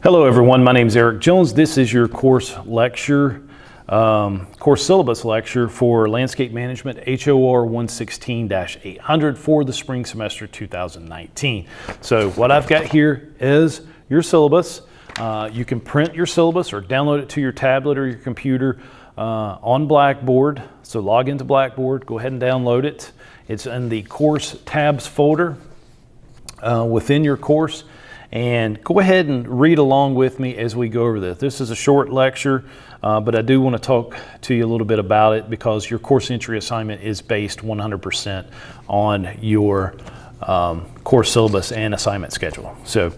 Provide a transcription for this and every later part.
Hello everyone, my name is Eric Jones. This is your course lecture, course syllabus lecture for Landscape Management HOR 116-800 for the spring semester 2019. So what I've got here is your syllabus. You can print your syllabus or download it to your tablet or your computer on Blackboard. So log into Blackboard, go ahead and download it. It's in the course tabs folder within your course. And go ahead and read along with me as we go over this. This is a short lecture, but I do want to talk to you a little bit about it because your course entry assignment is based 100% on your course syllabus and assignment schedule. So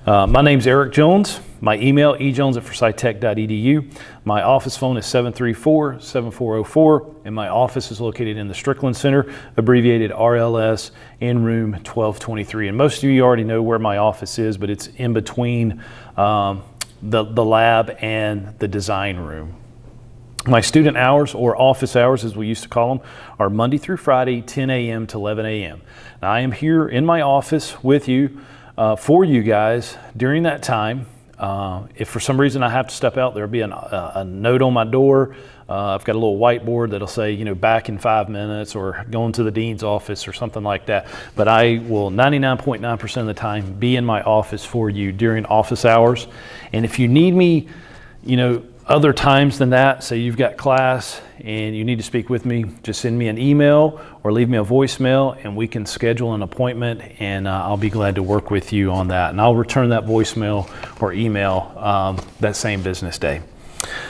my name's Eric Jones. My email, ejones@forsythtech.edu. My office phone is 734-7404, and my office is located in the Strickland Center, abbreviated RLS, in room 1223. And most of you already know where my office is, but it's in between the lab and the design room. My student hours, or office hours as we used to call them, are Monday through Friday, 10 a.m. to 11 a.m. Now, I am here in my office with you, for you guys during that time. If for some reason I have to step out, there'll be a note on my door. I've got a little whiteboard that'll say, you know, back in 5 minutes or going to the dean's office or something like that. But I will 99.9% of the time be in my office for you during office hours. And if you need me, you know, other times than that, say you've got class and you need to speak with me, just send me an email or leave me a voicemail and we can schedule an appointment, and I'll be glad to work with you on that. And I'll return that voicemail or email that same business day.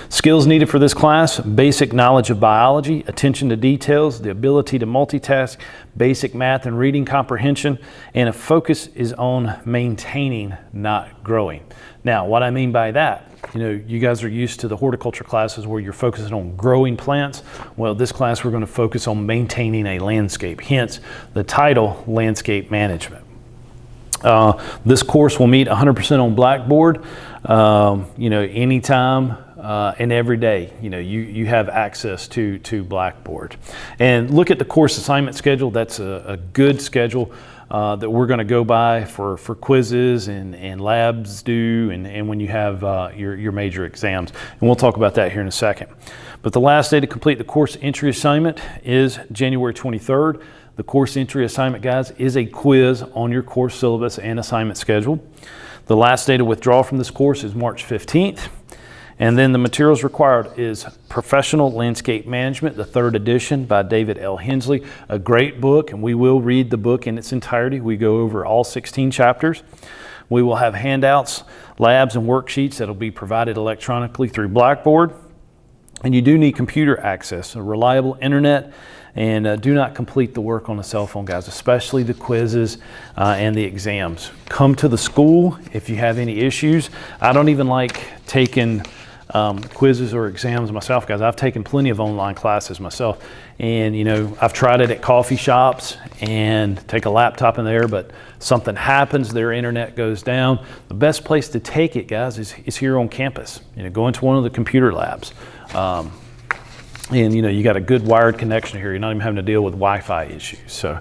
Skills needed for this class: basic knowledge of biology, attention to details, the ability to multitask, basic math and reading comprehension, and a focus is on maintaining, not growing. Now, what I mean by that, you know, you guys are used to the horticulture classes where you're focusing on growing plants. Well, this class we're going to focus on maintaining a landscape, hence the title, Landscape Management. This course will meet 100% on Blackboard, you know, anytime and every day. You know, you have access to Blackboard. And look at the course assignment schedule. That's a good schedule that we're going to go by for quizzes and labs due and when you have your major exams. And we'll talk about that here in a second. But the last day to complete the course entry assignment is January 23rd. The course entry assignment, guys, is a quiz on your course syllabus and assignment schedule. The last day to withdraw from this course is March 15th. And then the materials required is Professional Landscape Management, the 3rd edition by David L. Hensley, a great book, and we will read the book in its entirety. We go over all 16 chapters. We will have handouts, labs, and worksheets that will be provided electronically through Blackboard. And you do need computer access, a reliable internet, and do not complete the work on a cell phone, guys, especially the quizzes and the exams. Come to the school if you have any issues. I don't even like taking quizzes or exams myself, guys. I've taken plenty of online classes myself, and you know, I've tried it at coffee shops and take a laptop in there, but something happens, their internet goes down. The best place to take it, guys, is here on campus. You know, go into one of the computer labs. And you know, you got a good wired connection here. You're not even having to deal with Wi-Fi issues. So,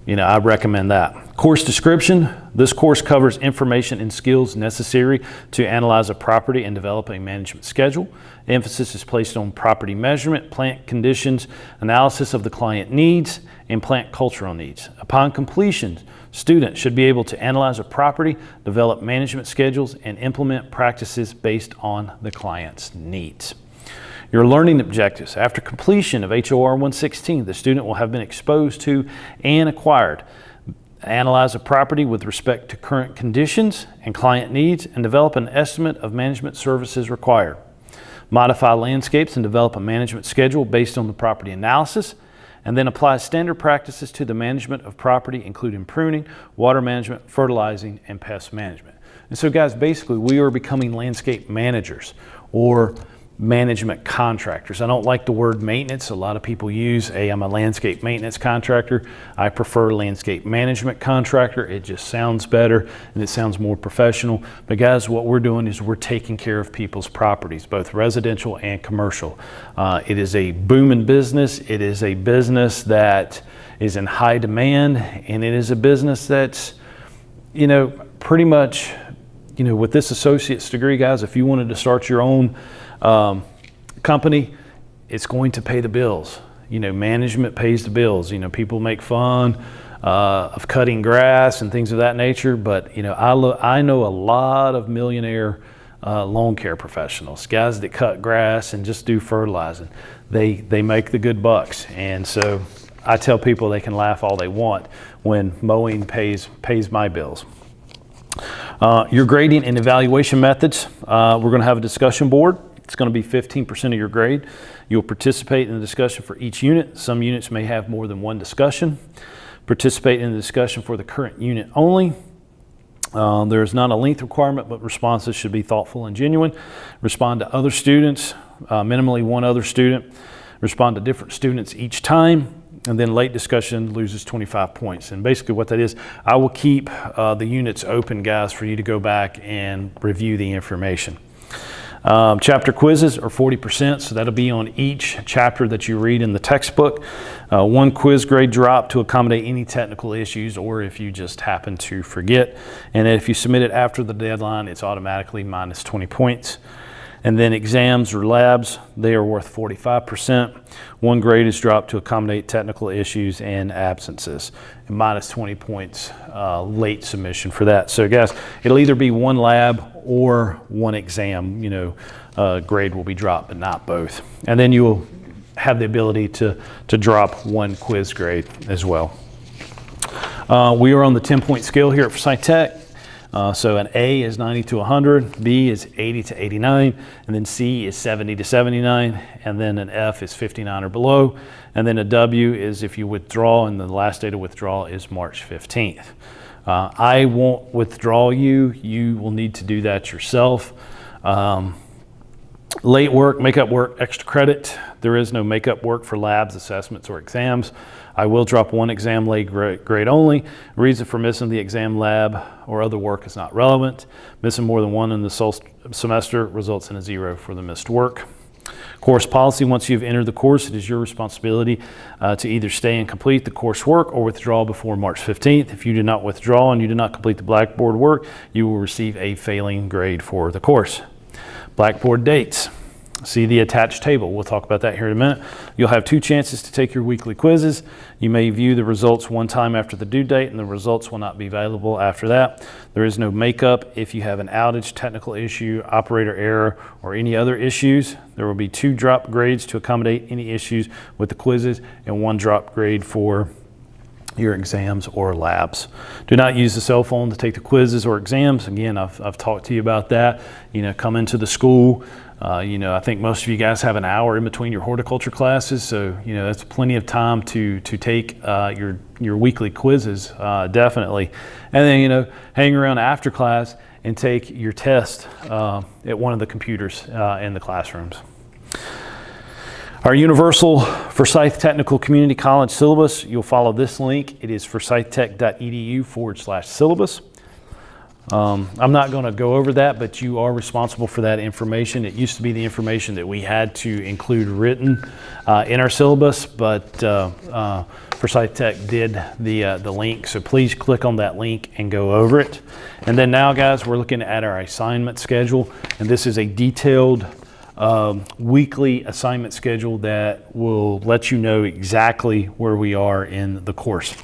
you know, I recommend that. Course description. This course covers information and skills necessary to analyze a property and develop a management schedule. Emphasis is placed on property measurement, plant conditions, analysis of the client needs, and plant cultural needs. Upon completion, students should be able to analyze a property, develop management schedules, and implement practices based on the client's needs. Your learning objectives. After completion of HOR 116, the student will have been exposed to and acquired. Analyze a property with respect to current conditions and client needs and develop an estimate of management services required. Modify landscapes and develop a management schedule based on the property analysis, and then apply standard practices to the management of property, including pruning, water management, fertilizing, and pest management. And so, guys, basically we are becoming landscape managers or management contractors. I don't like the word maintenance. A lot of people use, hey, I'm a landscape maintenance contractor. I prefer landscape management contractor. It just sounds better and it sounds more professional. But guys, what we're doing is we're taking care of people's properties, both residential and commercial. It is a booming business. It is a business that is in high demand, and it is a business that's, you know, pretty much with this associate's degree, guys, if you wanted to start your own company, it's going to pay the bills. Management pays the bills. People make fun of cutting grass and things of that nature, but I know a lot of millionaire lawn care professionals, guys that cut grass and just do fertilizing. They make the good bucks, and so I tell people they can laugh all they want when mowing pays my bills. Your grading and evaluation methods. We're going to have a discussion board. It's going to be 15% of your grade. You'll participate in the discussion for each unit. Some units may have more than one discussion. Participate in the discussion for the current unit only. There is not a length requirement, but responses should be thoughtful and genuine. Respond to other students, minimally one other student. Respond to different students each time. And then late discussion loses 25 points. And basically what that is, I will keep the units open, guys, for you to go back and review the information. Chapter quizzes are 40%, so that'll be on each chapter that you read in the textbook. One quiz grade drop to accommodate any technical issues or if you just happen to forget. And if you submit it after the deadline, it's automatically minus 20 points. And then exams or labs, they are worth 45%. One grade is dropped to accommodate technical issues and absences. And minus 20 points late submission for that. So guys, it'll either be one lab or one exam, grade will be dropped, but not both. And then you'll have the ability to drop one quiz grade as well. We are on the 10-point scale here at Forsyth Tech. So an A is 90 to 100, B is 80 to 89, and then C is 70 to 79, and then an F is 59 or below, and then a W is if you withdraw, and the last day to withdraw is March 15th. I won't withdraw you. You will need to do that yourself. Late work, makeup work, extra credit. There is no makeup work for labs, assessments, or exams. I will drop one exam late grade only. Reason for missing the exam, lab, or other work is not relevant. Missing more than one in the semester results in a 0 for the missed work. Course policy, once you've entered the course, it is your responsibility to either stay and complete the coursework or withdraw before March 15th. If you do not withdraw and you do not complete the Blackboard work, you will receive a failing grade for the course. Blackboard dates. See the attached table. We'll talk about that here in a minute. You'll have 2 chances to take your weekly quizzes. You may view the results one time after the due date, and the results will not be available after that. There is no makeup if you have an outage, technical issue, operator error, or any other issues. There will be 2 drop grades to accommodate any issues with the quizzes and 1 drop grade for your exams or labs. Do not use the cell phone to take the quizzes or exams. Again, I've talked to you about that. Come into the school. I think most of you guys have an hour in between your horticulture classes, so that's plenty of time to take your weekly quizzes, definitely. And then hang around after class and take your test at one of the computers in the classrooms. Our universal Forsyth Technical Community College syllabus, you'll follow this link. It is forsythtech.edu/syllabus. I'm not going to go over that, but you are responsible for that information. It used to be the information that we had to include written in our syllabus, but Forsyth Tech did the link, so please click on that link and go over it. And then now, guys, we're looking at our assignment schedule, and this is a detailed weekly assignment schedule that will let you know exactly where we are in the course.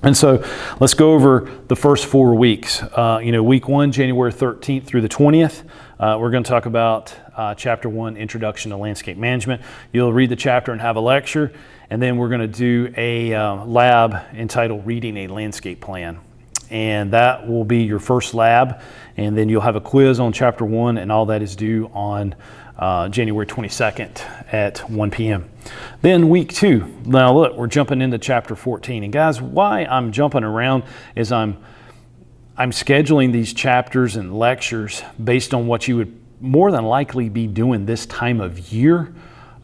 And so let's go over the first 4 weeks. Week 1, January 13th through the 20th, we're going to talk about Chapter 1, Introduction to Landscape Management. You'll read the chapter and have a lecture, and then we're going to do a lab entitled Reading a Landscape Plan. And that will be your first lab, and then you'll have a quiz on Chapter 1, and all that is due on January 22nd at 1 p.m. Then week 2, now look, we're jumping into Chapter 14. And guys, why I'm jumping around is I'm scheduling these chapters and lectures based on what you would more than likely be doing this time of year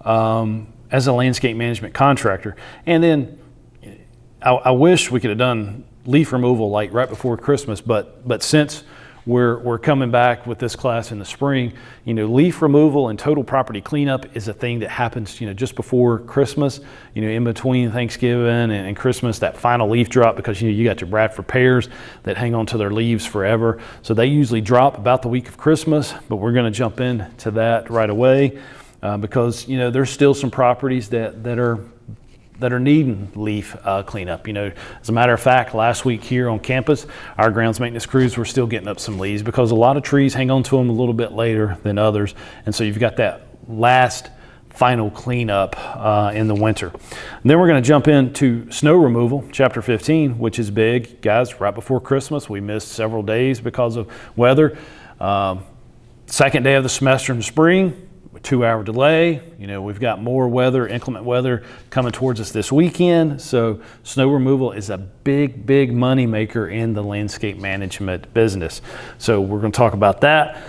as a landscape management contractor. And then I wish we could have done leaf removal like right before Christmas, but since we're coming back with this class in the spring. Leaf removal and total property cleanup is a thing that happens, just before Christmas, in between Thanksgiving and Christmas, that final leaf drop, because you got your Bradford pears that hang on to their leaves forever. So they usually drop about the week of Christmas, but we're going to jump into that right away because, there's still some properties that are needing leaf cleanup. As a matter of fact, last week here on campus, our grounds maintenance crews were still getting up some leaves because a lot of trees hang on to them a little bit later than others. And so you've got that last final cleanup in the winter. And then we're going to jump into snow removal, chapter 15, which is big. Guys, right before Christmas, we missed several days because of weather. Second day of the semester in the spring, 2-hour delay. We've got more weather, inclement weather coming towards us this weekend. So snow removal is a big money maker in the landscape management business. So we're going to talk about that.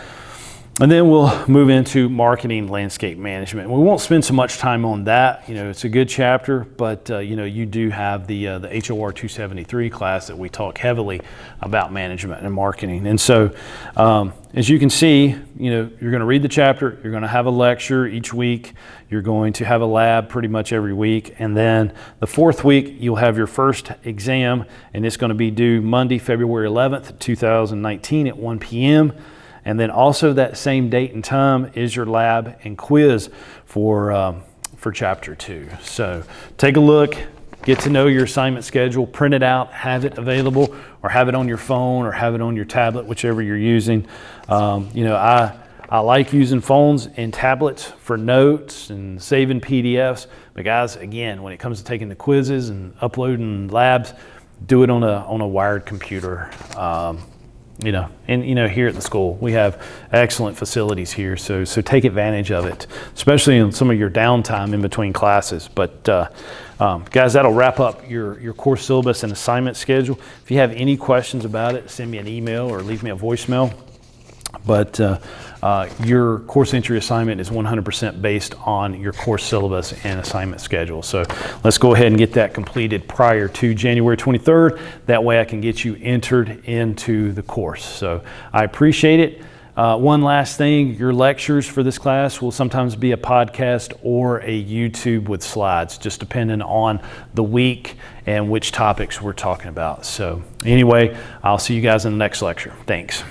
And then we'll move into marketing landscape management. We won't spend so much time on that. It's a good chapter, but you do have the HOR 273 class that we talk heavily about management and marketing. And so as you can see, you're going to read the chapter, you're going to have a lecture each week, you're going to have a lab pretty much every week, and then the fourth week you'll have your first exam, and it's going to be due Monday, February 11th, 2019 at 1 p.m. And then also that same date and time is your lab and quiz for chapter 2. So take a look, get to know your assignment schedule, print it out, have it available, or have it on your phone or have it on your tablet, whichever you're using. I like using phones and tablets for notes and saving PDFs. But guys, again, when it comes to taking the quizzes and uploading labs, do it on a wired computer. Here at the school, we have excellent facilities here, so take advantage of it, especially in some of your downtime in between classes. But guys, that'll wrap up your course syllabus and assignment schedule. If you have any questions about it, send me an email or leave me a voicemail. But your course entry assignment is 100% based on your course syllabus and assignment schedule. So let's go ahead and get that completed prior to January 23rd. That way I can get you entered into the course. So I appreciate it. One last thing, your lectures for this class will sometimes be a podcast or a YouTube with slides, just depending on the week and which topics we're talking about. So anyway, I'll see you guys in the next lecture. Thanks.